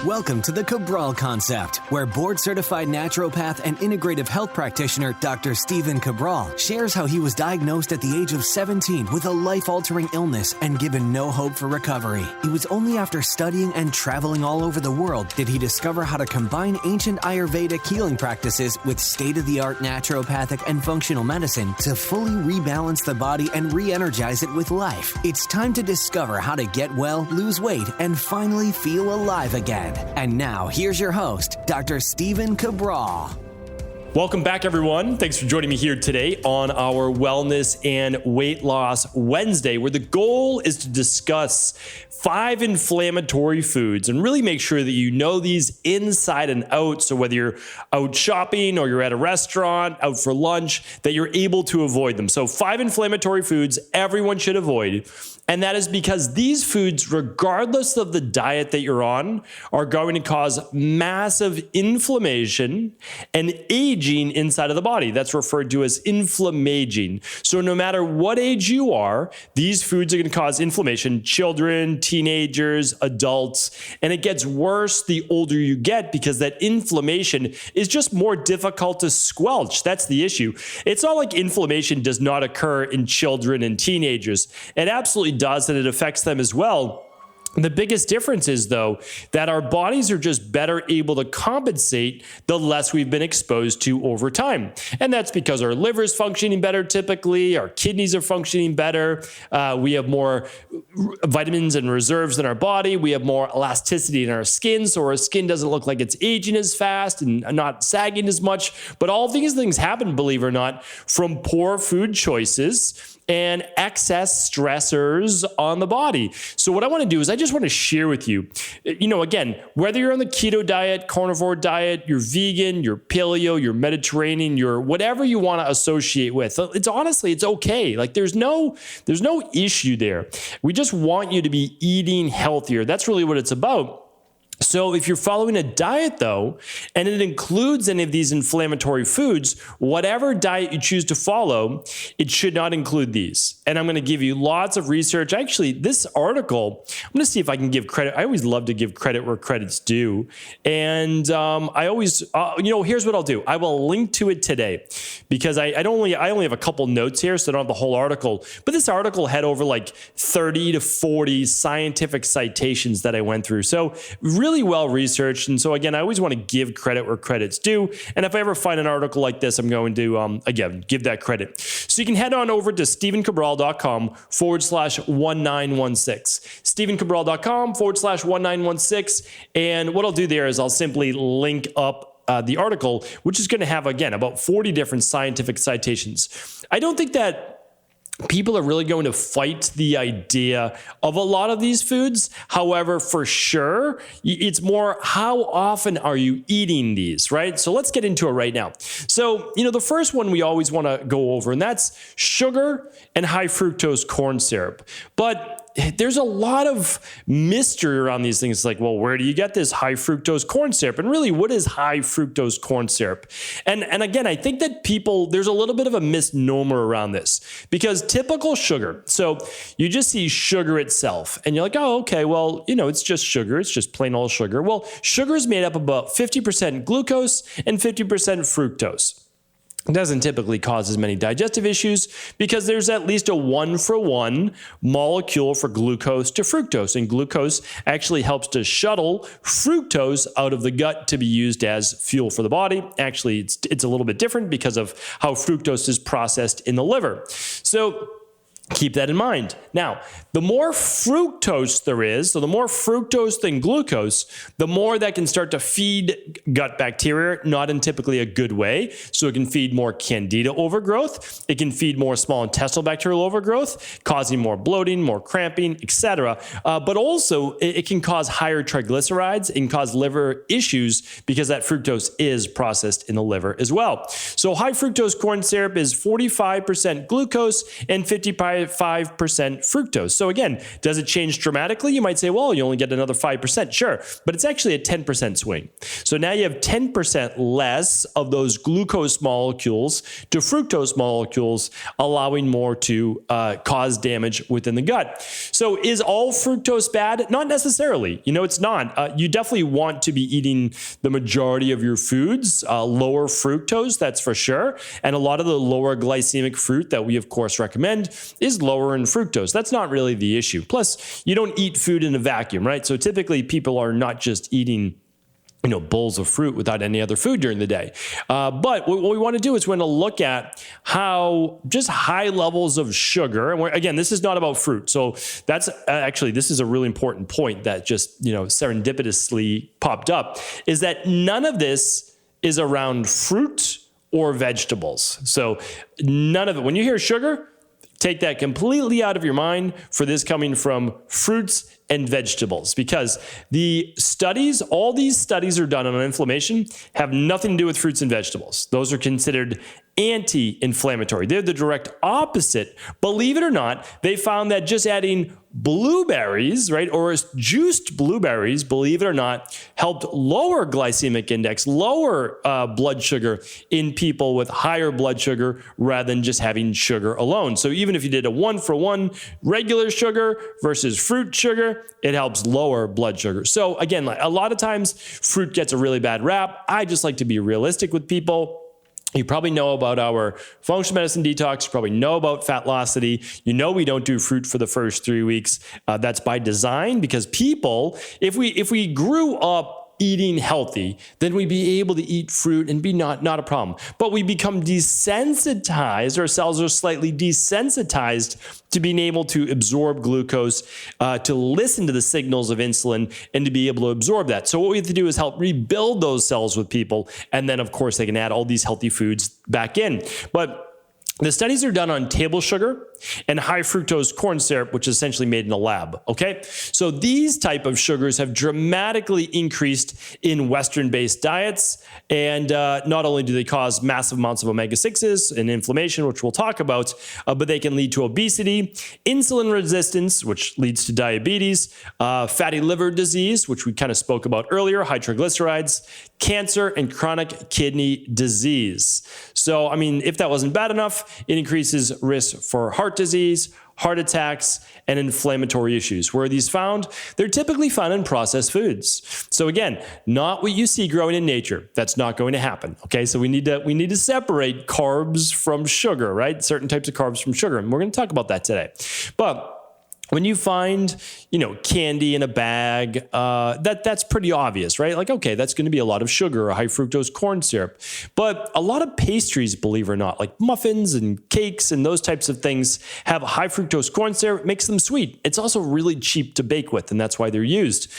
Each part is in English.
Welcome to the Cabral Concept, where board-certified naturopath and integrative health practitioner Dr. Stephen Cabral shares how he was diagnosed at the age of 17 with a life-altering illness and given no hope for recovery. It was only after studying and traveling all over the world did he discover how to combine ancient Ayurvedic healing practices with state-of-the-art naturopathic and functional medicine to fully rebalance the body and re-energize it with life. It's time to discover how to get well, lose weight, and finally feel alive again. And now, here's your host, Dr. Stephen Cabral. Welcome back, everyone. Thanks for joining me here today on our Wellness and Weight Loss Wednesday, where the goal is to discuss 5 inflammatory foods and really make sure that you know these inside and out. So whether you're out shopping or you're at a restaurant, out for lunch, that you're able to avoid them. So 5 inflammatory foods everyone should avoid. And that is because these foods, regardless of the diet that you're on, are going to cause massive inflammation and aging inside of the body. That's referred to as inflammaging. So no matter what age you are, these foods are going to cause inflammation. Children, teenagers, adults, and it gets worse the older you get because that inflammation is just more difficult to squelch. That's the issue. It's not like inflammation does not occur in children and teenagers. It absolutely does, and it affects them as well. The biggest difference is, though, that our bodies are just better able to compensate the less we've been exposed to over time. And that's because our liver is functioning better typically, our kidneys are functioning better, we have more vitamins and reserves in our body, we have more elasticity in our skin, so our skin doesn't look like it's aging as fast and not sagging as much. But all these things happen, believe it or not, from poor food choices and excess stressors on the body. So what I want to do is I just want to share with you, again, whether you're on the keto diet, carnivore diet, you're vegan, you're paleo, you're Mediterranean, you're whatever you want to associate with. It's okay. Like there's no issue there. We just want you to be eating healthier. That's really what it's about. So if you're following a diet, though, and it includes any of these inflammatory foods, whatever diet you choose to follow, it should not include these. And I'm going to give you lots of research. Actually, this article, I'm going to see if I can give credit. I always love to give credit where credit's due. And I always, here's what I'll do. I will link to it today because I only have a couple notes here, so I don't have the whole article. But this article had over like 30 to 40 scientific citations that I went through. So really well researched. And so again, I always want to give credit where credit's due. And if I ever find an article like this, I'm going to, again, give that credit. So you can head on over to stephencabral.com/1916, stephencabral.com/1916. And what I'll do there is I'll simply link up the article, which is going to have, again, about 40 different scientific citations. I don't think that people are really going to fight the idea of a lot of these foods. However, for sure, it's more how often are you eating these, right? So let's get into it right now. So, the first one we always want to go over, and that's sugar and high fructose corn syrup. But there's a lot of mystery around these things. Like, well, where do you get this high fructose corn syrup? And really, what is high fructose corn syrup? And again, I think that there's a little bit of a misnomer around this because typical sugar. So you just see sugar itself and you're like, oh, okay, well, it's just sugar. It's just plain old sugar. Well, sugar is made up of about 50% glucose and 50% fructose. It doesn't typically cause as many digestive issues because there's at least a 1-for-1 molecule for glucose to fructose. And glucose actually helps to shuttle fructose out of the gut to be used as fuel for the body. Actually, it's a little bit different because of how fructose is processed in the liver. So keep that in mind. Now, the more fructose there is, so the more fructose than glucose, the more that can start to feed gut bacteria, not in typically a good way. So it can feed more candida overgrowth. It can feed more small intestinal bacterial overgrowth, causing more bloating, more cramping, etc. But also, it can cause higher triglycerides and cause liver issues because that fructose is processed in the liver as well. So high fructose corn syrup is 45% glucose and 55% fructose. So again, does it change dramatically? You might say, well, you only get another 5%. Sure, but it's actually a 10% swing. So now you have 10% less of those glucose molecules to fructose molecules, allowing more to cause damage within the gut. So is all fructose bad? Not necessarily. It's not. You definitely want to be eating the majority of your foods, lower fructose, that's for sure. And a lot of the lower glycemic fruit that we, of course, recommend is lower in fructose. That's not really the issue. Plus, you don't eat food in a vacuum, right? So typically people are not just eating bowls of fruit without any other food during the day. But what we want to do is we're going to look at how just high levels of sugar, and again, this is not about fruit. So that's actually, this is a really important point that just, serendipitously popped up, is that none of this is around fruit or vegetables. So none of it. When you hear sugar, take that completely out of your mind for this coming from fruits and vegetables, because all these studies are done on inflammation have nothing to do with fruits and vegetables. Those are considered anti-inflammatory. They're the direct opposite. Believe it or not, they found that just adding blueberries, right, or juiced blueberries, believe it or not, helped lower glycemic index, lower blood sugar in people with higher blood sugar rather than just having sugar alone. So even if you did a 1-for-1 regular sugar versus fruit sugar, it helps lower blood sugar. So again, a lot of times fruit gets a really bad rap. I just like to be realistic with people. You probably know about our functional medicine detox. You probably know about Fatlocity. We don't do fruit for the first 3 weeks. That's by design, because people, if we grew up eating healthy, then we'd be able to eat fruit and be not a problem. But we become desensitized, our cells are slightly desensitized to being able to absorb glucose, to listen to the signals of insulin, and to be able to absorb that. So what we have to do is help rebuild those cells with people. And then, of course, they can add all these healthy foods back in. But the studies are done on table sugar and high fructose corn syrup, which is essentially made in a lab, okay? So these type of sugars have dramatically increased in Western-based diets, and not only do they cause massive amounts of omega-6s and inflammation, which we'll talk about, but they can lead to obesity, insulin resistance, which leads to diabetes, fatty liver disease, which we kind of spoke about earlier, high triglycerides, cancer, and chronic kidney disease. So, if that wasn't bad enough, it increases risk for heart disease, heart attacks, and inflammatory issues. Where are these found? They're typically found in processed foods. So again, not what you see growing in nature. That's not going to happen. Okay, so we need to separate carbs from sugar, right? Certain types of carbs from sugar, and we're going to talk about that today. But when you find, candy in a bag, that's pretty obvious, right? Like, okay, that's going to be a lot of sugar or high fructose corn syrup. But a lot of pastries, believe it or not, like muffins and cakes and those types of things have high fructose corn syrup, makes them sweet. It's also really cheap to bake with, and that's why they're used.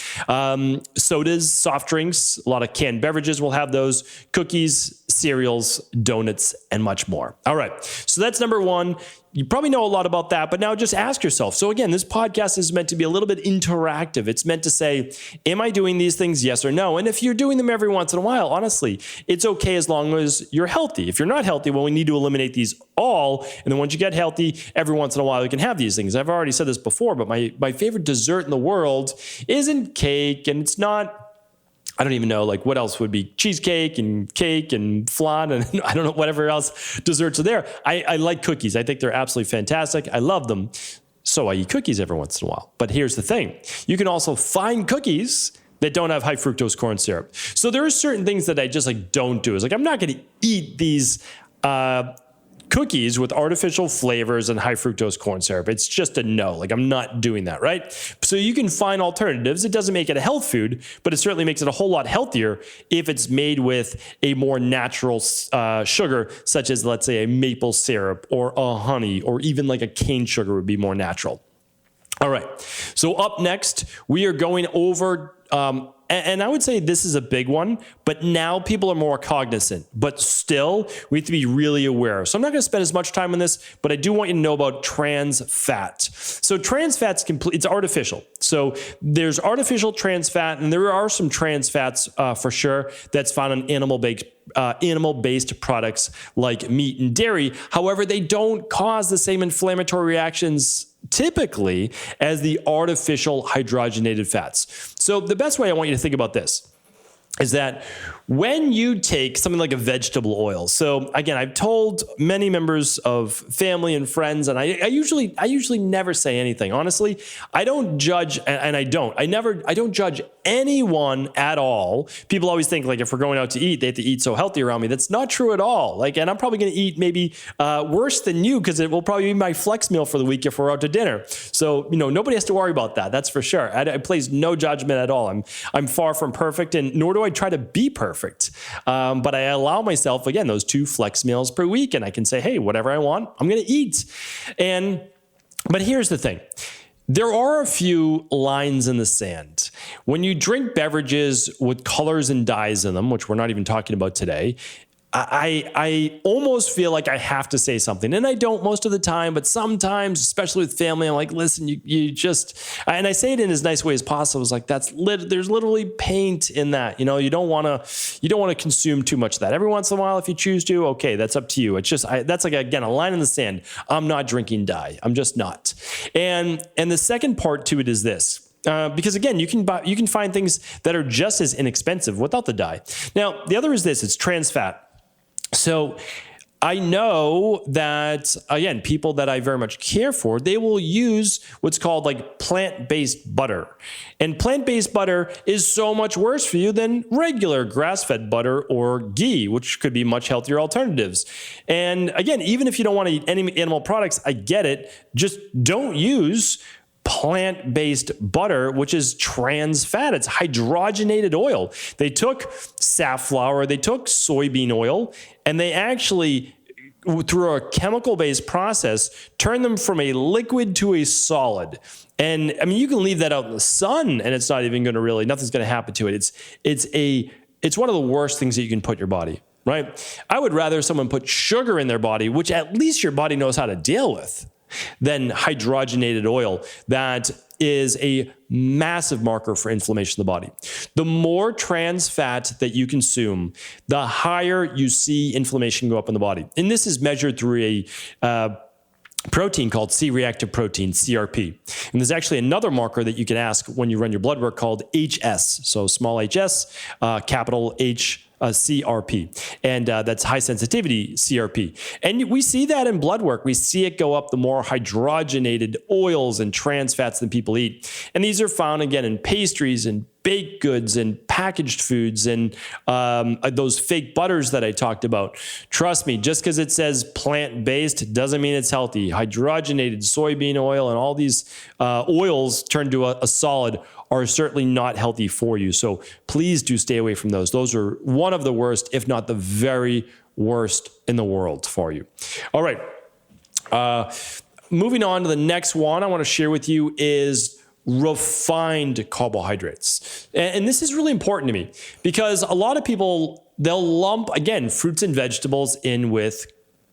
Sodas, soft drinks, a lot of canned beverages will have those, cookies, cereals, donuts, and much more. All right, so that's number one. You probably know a lot about that, but now just ask yourself. So again, this podcast is meant to be a little bit interactive. It's meant to say, am I doing these things? Yes or no? And if you're doing them every once in a while, honestly, it's okay as long as you're healthy. If you're not healthy, well, we need to eliminate these all. And then once you get healthy, every once in a while, you can have these things. I've already said this before, but my favorite dessert in the world isn't cake, and it's not, I don't even know, like what else would be cheesecake and cake and flan and I don't know, whatever else desserts are there. I like cookies. I think they're absolutely fantastic. I love them. So I eat cookies every once in a while. But here's the thing. You can also find cookies that don't have high fructose corn syrup. So there are certain things that I just don't do. It's like, I'm not going to eat these cookies with artificial flavors and high fructose corn syrup. It's just a no. I'm not doing that, right? So you can find alternatives. It doesn't make it a health food, but it certainly makes it a whole lot healthier if it's made with a more natural sugar, such as, let's say, a maple syrup or a honey, or even like a cane sugar would be more natural. All right. So up next, we are going over and I would say this is a big one, but now people are more cognizant, but still we have to be really aware. So I'm not going to spend as much time on this, but I do want you to know about trans fat. So trans fat's it's artificial. So there's artificial trans fat, and there are some trans fats for sure that's found in animal-based products like meat and dairy. However, they don't cause the same inflammatory reactions typically as the artificial hydrogenated fats. So the best way I want you to think about this is that when you take something like a vegetable oil, so again, I've told many members of family and friends, and I usually never say anything. Honestly, I don't judge, and I don't judge anyone at all. People always think like if we're going out to eat, they have to eat so healthy around me. That's not true at all. Like, and I'm probably going to eat maybe worse than you because it will probably be my flex meal for the week if we're out to dinner. So nobody has to worry about that. That's for sure. I place no judgment at all. I'm far from perfect, and nor do I try to be perfect. But I allow myself, again, those 2 flex meals per week, and I can say, hey, whatever I want, I'm going to eat. But here's the thing. There are a few lines in the sand. When you drink beverages with colors and dyes in them, which we're not even talking about today, I almost feel like I have to say something, and I don't most of the time, but sometimes, especially with family, I'm like, listen, you just, and I say it in as nice way as possible. It's like, there's literally paint in that, you don't want to consume too much of that. Every once in a while, if you choose to, okay, that's up to you. It's just, that's like, again, a line in the sand. I'm not drinking dye. I'm just not. And the second part to it is this. Because again, you can find things that are just as inexpensive without the dye. Now, the other is this, it's trans fat. So I know that, again, people that I very much care for, they will use what's called like plant-based butter. And plant-based butter is so much worse for you than regular grass-fed butter or ghee, which could be much healthier alternatives. And again, even if you don't want to eat any animal products, I get it. Just don't use plant-based butter, which is trans fat. It's hydrogenated oil. They took safflower, they took soybean oil, and they actually, through a chemical-based process, turned them from a liquid to a solid. And I mean, you can leave that out in the sun, and it's not even going to nothing's going to happen to it. It's one of the worst things that you can put in your body, right? I would rather someone put sugar in their body, which at least your body knows how to deal with, than hydrogenated oil. That is a massive marker for inflammation of the body. The more trans fat that you consume, the higher you see inflammation go up in the body. And this is measured through a protein called C-reactive protein, CRP. And there's actually another marker that you can ask when you run your blood work called HS. So small hs, capital H, CRP, and that's high sensitivity CRP. And we see that in blood work. We see it go up the more hydrogenated oils and trans fats that people eat. And these are found, again, in pastries and baked goods and packaged foods and those fake butters that I talked about. Trust me, just because it says plant-based doesn't mean it's healthy. Hydrogenated soybean oil and all these oils turned to a solid are certainly not healthy for you. So please do stay away from those. Those are one of the worst, if not the very worst in the world for you. All right. Moving on to the next one I want to share with you is refined carbohydrates. And this is really important to me because a lot of people, they'll lump, again, fruits and vegetables in with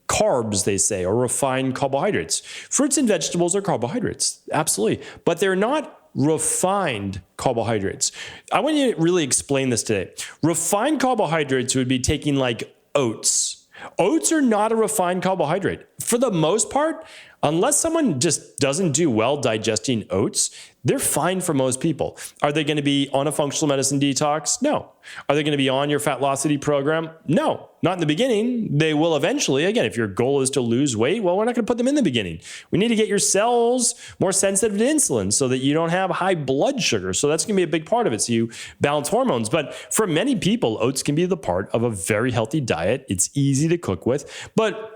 carbs, they say, or refined carbohydrates. Fruits and vegetables are carbohydrates, absolutely, but they're not refined carbohydrates. I want you to really explain this today. Refined carbohydrates would be taking like oats. Oats are not a refined carbohydrate. For the most part, unless someone just doesn't do well digesting oats, they're fine for most people. Are they going to be on a functional medicine detox? No. Are they going to be on your fat velocity program? No, not in the beginning. They will eventually. Again, if your goal is to lose weight, well, we're not going to put them in the beginning. We need to get your cells more sensitive to insulin so that you don't have high blood sugar. So that's going to be a big part of it. So you balance hormones. But for many people, oats can be the part of a very healthy diet. It's easy to cook with. But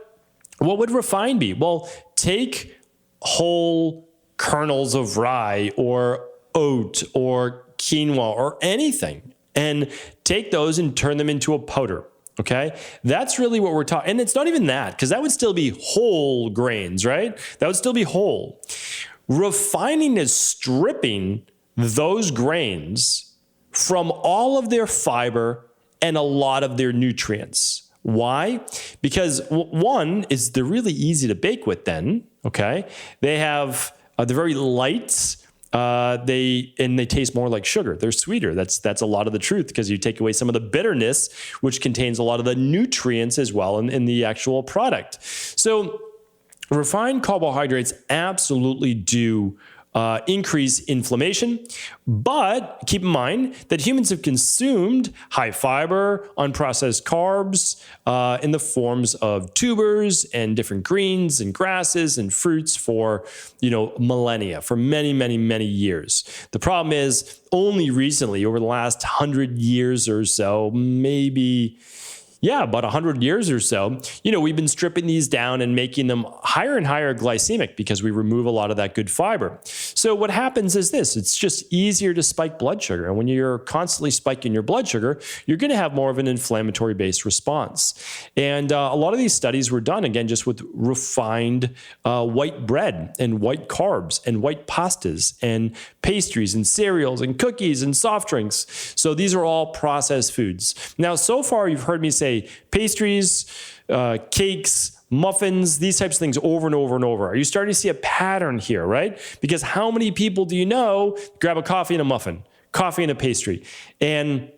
what would refined be? Well, take whole kernels of rye or oat or quinoa or anything and take those and turn them into a powder. Okay, that's really what we're talking. And it's not even that, because that would still be whole grains, right? That would still be whole. Refining is stripping those grains from all of their fiber and a lot of their nutrients. Why? Because one is they're really easy to bake with then, okay? They're very light they taste more like sugar. They're sweeter. That's a lot of the truth, because you take away some of the bitterness, which contains a lot of the nutrients as well in the actual product. So refined carbohydrates absolutely do increase inflammation, but keep in mind that humans have consumed high fiber, unprocessed carbs in the forms of tubers and different greens and grasses and fruits for, millennia, for many, many, many years. The problem is only recently, over the last 100 years or so, about 100 years or so, we've been stripping these down and making them higher and higher glycemic because we remove a lot of that good fiber. So what happens is this: it's just easier to spike blood sugar. And when you're constantly spiking your blood sugar, you're going to have more of an inflammatory based response. And a lot of these studies were done, again, just with refined white bread and white carbs and white pastas and pastries and cereals and cookies and soft drinks. So these are all processed foods. Now, so far, you've heard me say pastries, cakes, muffins, these types of things over and over and over. Are you starting to see a pattern here, right? Because how many people do you know grab a coffee and a muffin, coffee and a pastry? And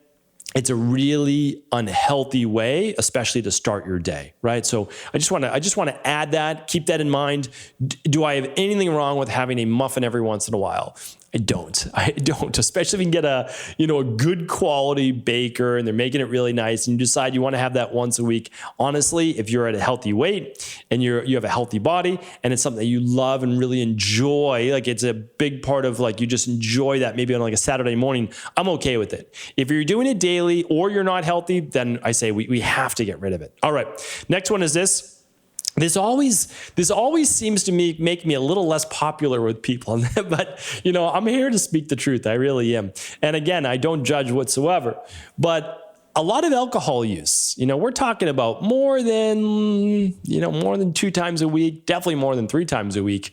it's a really unhealthy way, especially to start your day, right? So I just want to add that, keep that in mind. Do I have anything wrong with having a muffin every once in a while? I don't, especially if you can get a good quality baker and they're making it really nice and you decide you want to have that once a week. Honestly, if you're at a healthy weight and you have a healthy body and it's something that you love and really enjoy, like it's a big part of like you just enjoy that maybe on like a Saturday morning, I'm okay with it. If you're doing it daily or you're not healthy, then I say we have to get rid of it. All right, next one is this. This always seems to make me a little less popular with people, but I'm here to speak the truth. I really am. And again, I don't judge whatsoever, but a lot of alcohol use, we're talking about more than 2 times a week, definitely more than 3 times a week,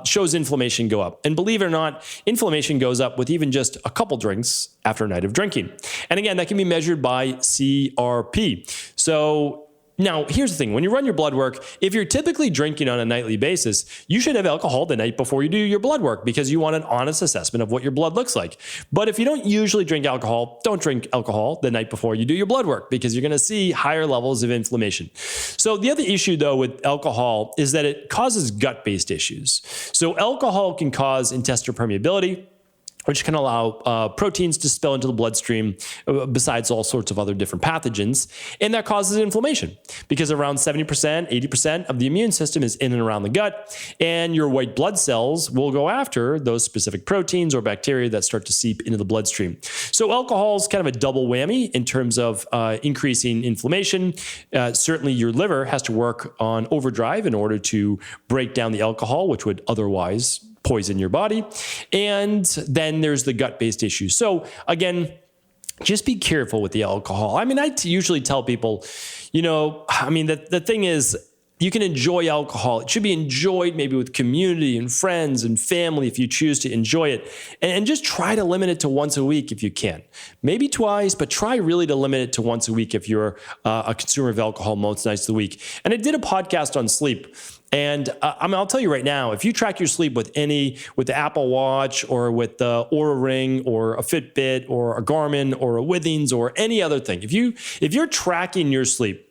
shows inflammation go up. And believe it or not, inflammation goes up with even just a couple drinks after a night of drinking. And again, that can be measured by CRP. So now, here's the thing. When you run your blood work, if you're typically drinking on a nightly basis, you should have alcohol the night before you do your blood work because you want an honest assessment of what your blood looks like. But if you don't usually drink alcohol, don't drink alcohol the night before you do your blood work because you're going to see higher levels of inflammation. So the other issue, though, with alcohol is that it causes gut-based issues. So alcohol can cause intestinal permeability, which can allow proteins to spill into the bloodstream besides all sorts of other different pathogens. And that causes inflammation because around 70%, 80% of the immune system is in and around the gut. And your white blood cells will go after those specific proteins or bacteria that start to seep into the bloodstream. So alcohol is kind of a double whammy in terms of increasing inflammation. Certainly your liver has to work on overdrive in order to break down the alcohol, which would otherwise poison your body. And then there's the gut-based issues. So again, just be careful with the alcohol. I usually tell people, the thing is, you can enjoy alcohol. It should be enjoyed maybe with community and friends and family if you choose to enjoy it. And just try to limit it to once a week if you can. Maybe twice, but try really to limit it to once a week if you're a consumer of alcohol most nights of the week. And I did a podcast on sleep. And I'll tell you right now, if you track your sleep with the Apple Watch or with the Oura Ring or a Fitbit or a Garmin or a Withings or any other thing, if you're tracking your sleep,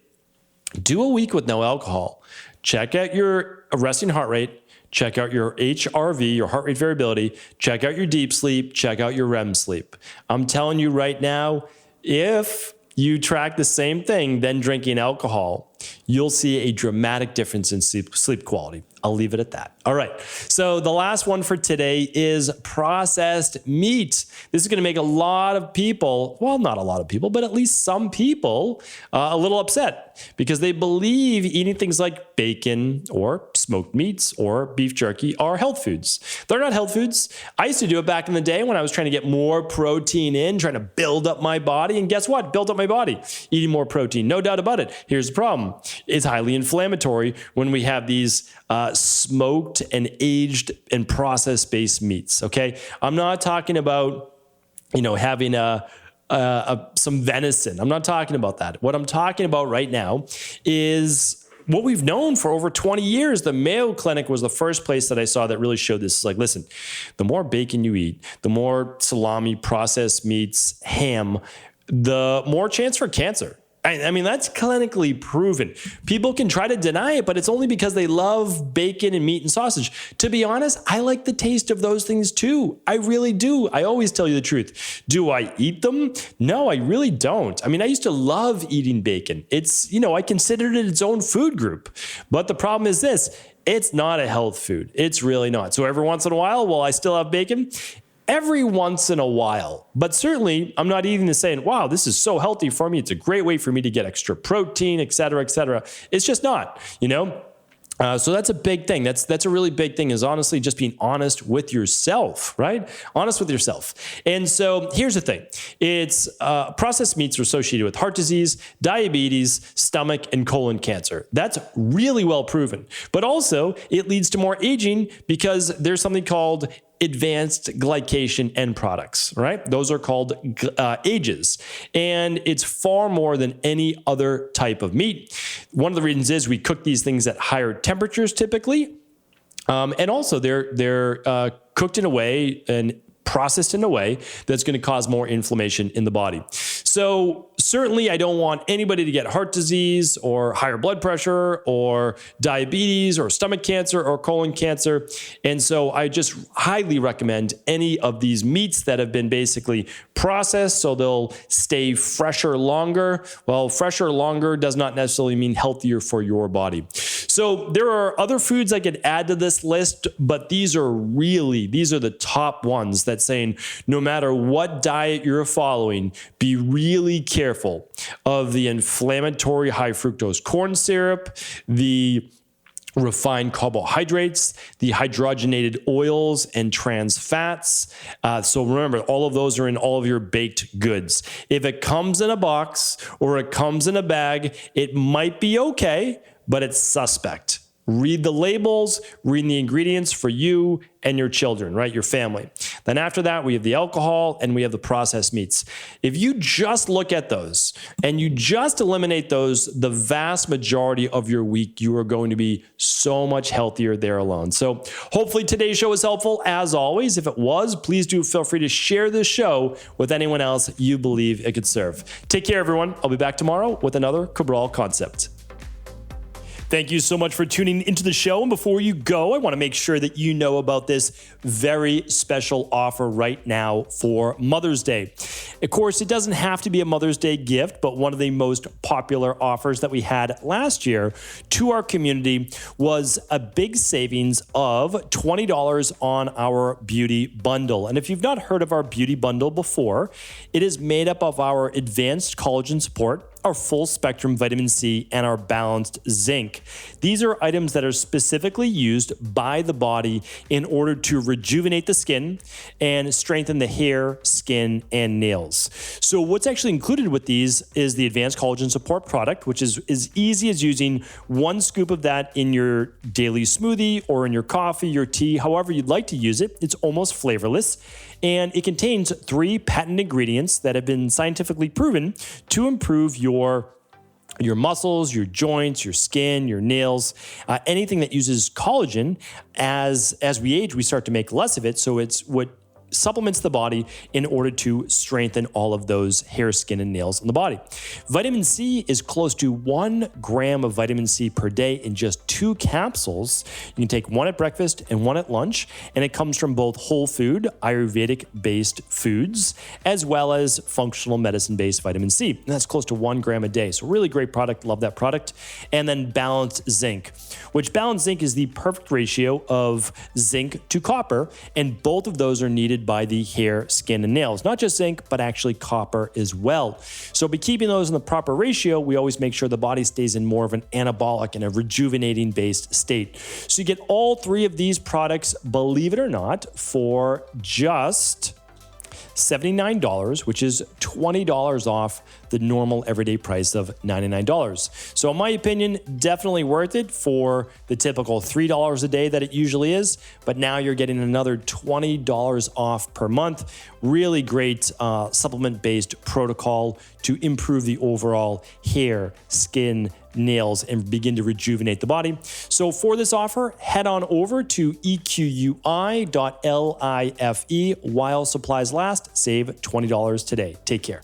do a week with no alcohol. Check out your resting heart rate. Check out your HRV, your heart rate variability. Check out your deep sleep. Check out your REM sleep. I'm telling you right now, if you track the same thing, then drinking alcohol, you'll see a dramatic difference in sleep quality. I'll leave it at that. All right. So the last one for today is processed meat. This is going to make a lot of people, well, not a lot of people, but at least some people a little upset because they believe eating things like bacon or smoked meats or beef jerky are health foods. They're not health foods. I used to do it back in the day when I was trying to get more protein in, trying to build up my body. And guess what? Build up my body, eating more protein. No doubt about it. Here's the problem. It's highly inflammatory when we have these smoked and aged and process-based meats. Okay, I'm not talking about having some venison. I'm not talking about that. What I'm talking about right now is what we've known for over 20 years. The Mayo Clinic was the first place that I saw that really showed this. It's like, listen, the more bacon you eat, the more salami, processed meats, ham, the more chance for cancer. I mean, that's clinically proven. People can try to deny it, but it's only because they love bacon and meat and sausage. To be honest, I like the taste of those things too. I really do. I always tell you the truth. Do I eat them? No, I really don't. I mean, I used to love eating bacon. It's, I considered it its own food group. But the problem is this, it's not a health food. It's really not. So every once in a while, will I still have bacon? Every once in a while, but certainly I'm not eating this saying, wow, this is so healthy for me. It's a great way for me to get extra protein, et cetera, et cetera. It's just not, So that's a big thing. That's a really big thing, is honestly just being honest with yourself, right? Honest with yourself. And so here's the thing. It's processed meats are associated with heart disease, diabetes, stomach, and colon cancer. That's really well proven. But also it leads to more aging because there's something called advanced glycation end products, right? Those are called AGEs. And it's far more than any other type of meat. One of the reasons is we cook these things at higher temperatures typically. And also they're cooked in a way and processed in a way that's going to cause more inflammation in the body. So certainly I don't want anybody to get heart disease or higher blood pressure or diabetes or stomach cancer or colon cancer. And so I just highly recommend any of these meats that have been basically processed so they'll stay fresher longer. Well, fresher longer does not necessarily mean healthier for your body. So there are other foods I could add to this list, but these are the top ones that saying no matter what diet you're following, be really careful of the inflammatory high fructose corn syrup, the refined carbohydrates, the hydrogenated oils and trans fats. So remember, all of those are in all of your baked goods. If it comes in a box or it comes in a bag, it might be okay, but it's suspect. Read the labels, read the ingredients for you and your children, right? Your family. Then after that, we have the alcohol and we have the processed meats. If you just look at those and you just eliminate those, the vast majority of your week, you are going to be so much healthier there alone. So hopefully today's show was helpful. As always, if it was, please do feel free to share this show with anyone else you believe it could serve. Take care, everyone. I'll be back tomorrow with another Cabral concept. Thank you so much for tuning into the show. And before you go, I want to make sure that you know about this very special offer right now for Mother's Day. Of course, it doesn't have to be a Mother's Day gift, but one of the most popular offers that we had last year to our community was a big savings of $20 on our beauty bundle. And if you've not heard of our beauty bundle before, it is made up of our advanced collagen support, our full spectrum vitamin C, and our balanced zinc. These are items that are specifically used by the body in order to rejuvenate the skin and strengthen the hair, skin, and nails. So what's actually included with these is the advanced collagen support product, which is as easy as using one scoop of that in your daily smoothie or in your coffee, your tea, however you'd like to use it. It's almost flavorless. And it contains 3 patent ingredients that have been scientifically proven to improve your muscles, your joints, your skin, your nails, anything that uses collagen. As we age, we start to make less of it. So it's what supplements the body in order to strengthen all of those hair, skin, and nails on the body. Vitamin C is close to 1 gram of vitamin C per day in just 2 capsules. You can take one at breakfast and one at lunch, and it comes from both whole food, Ayurvedic-based foods, as well as functional medicine-based vitamin C. And that's close to 1 gram a day. So really great product. Love that product. And then balanced zinc, which balanced zinc is the perfect ratio of zinc to copper, and both of those are needed by the hair, skin, and nails. Not just zinc, but actually copper as well. So by keeping those in the proper ratio, we always make sure the body stays in more of an anabolic and a rejuvenating based state. So you get all 3 of these products, believe it or not, for just $79, which is $20 off the normal everyday price of $99. So in my opinion, definitely worth it for the typical $3 a day that it usually is, but now you're getting another $20 off per month. Really great supplement-based protocol to improve the overall hair, skin, nails and begin to rejuvenate the body. So for this offer, head on over to equi.life while supplies last. Save $20 today. Take care.